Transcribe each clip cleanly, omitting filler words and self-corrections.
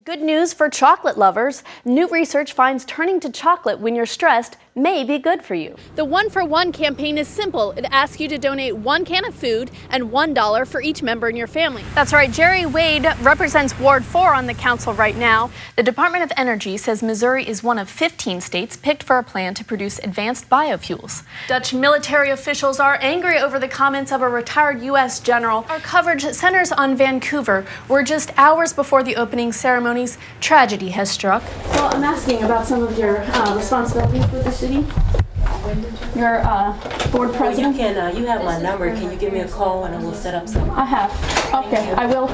Good news for chocolate lovers. New research finds turning to chocolate when you're stressed may be good for you. The 1-for-1 campaign is simple. It asks you to donate 1 can of food and $1 for each member in your family. That's right. Jerry Wade represents Ward 4 on the council right now. The Department of Energy says Missouri is one of 15 states picked for a plan to produce advanced biofuels. Dutch military officials are angry over the comments of a retired U.S. general. Our coverage centers on Vancouver, where just hours before the opening ceremonies, tragedy has struck. Well, I'm asking about some of your responsibilities with the city. Your board president. Well, you have my number. Can you give me a call and I will set up something? I have. Okay, I will.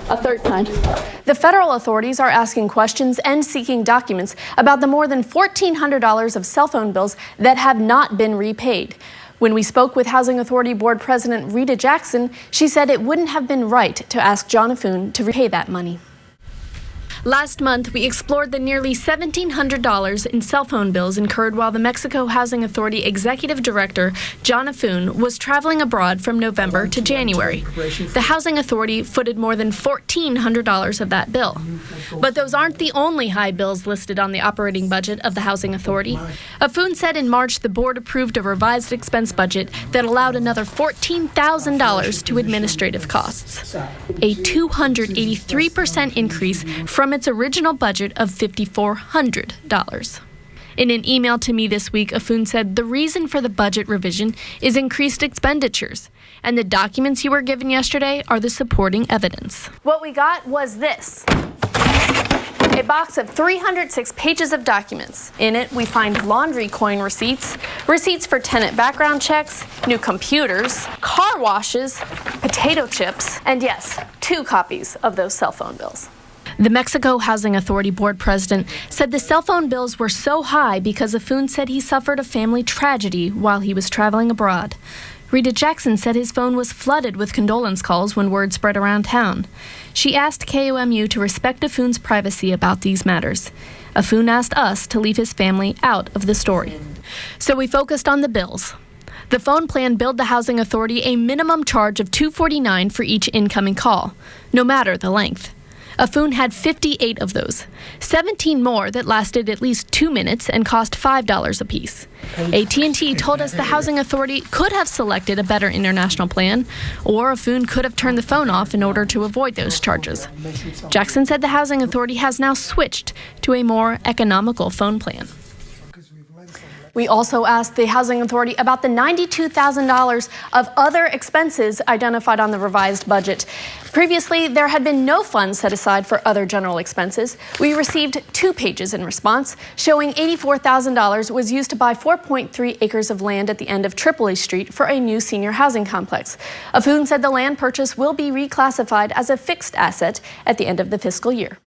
A third time. The federal authorities are asking questions and seeking documents about the more than $1,400 of cell phone bills that have not been repaid. When we spoke with Housing Authority Board President Rita Jackson, she said it wouldn't have been right to ask John Affoon to repay that money. Last month, we explored the nearly $1,700 in cell phone bills incurred while the Mexico Housing Authority Executive Director, John Affoon, was traveling abroad from November to January. The Housing Authority footed more than $1,400 of that bill. But those aren't the only high bills listed on the operating budget of the Housing Authority. Affoon said in March the board approved a revised expense budget that allowed another $14,000 to administrative costs, a 283% increase from its original budget of $5,400. In an email to me this week, Affoon said the reason for the budget revision is increased expenditures, and the documents you were given yesterday are the supporting evidence. What we got was this. A box of 306 pages of documents. In it, we find laundry coin receipts, receipts for tenant background checks, new computers, car washes, potato chips, and yes, 2 copies of those cell phone bills. The Mexico Housing Authority Board President said the cell phone bills were so high because Affoon said he suffered a family tragedy while he was traveling abroad. Rita Jackson said his phone was flooded with condolence calls when word spread around town. She asked KOMU to respect Affoon's privacy about these matters. Affoon asked us to leave his family out of the story. So we focused on the bills. The phone plan billed the Housing Authority a minimum charge of $2.49 for each incoming call, no matter the length. Affoon had 58 of those, 17 more that lasted at least 2 minutes and cost $5 apiece. AT&T told us the Housing Authority could have selected a better international plan, or Affoon could have turned the phone off in order to avoid those charges. Jackson said the Housing Authority has now switched to a more economical phone plan. We also asked the Housing Authority about the $92,000 of other expenses identified on the revised budget. Previously, there had been no funds set aside for other general expenses. We received 2 pages in response, showing $84,000 was used to buy 4.3 acres of land at the end of Tripoli Street for a new senior housing complex. Affoon said the land purchase will be reclassified as a fixed asset at the end of the fiscal year.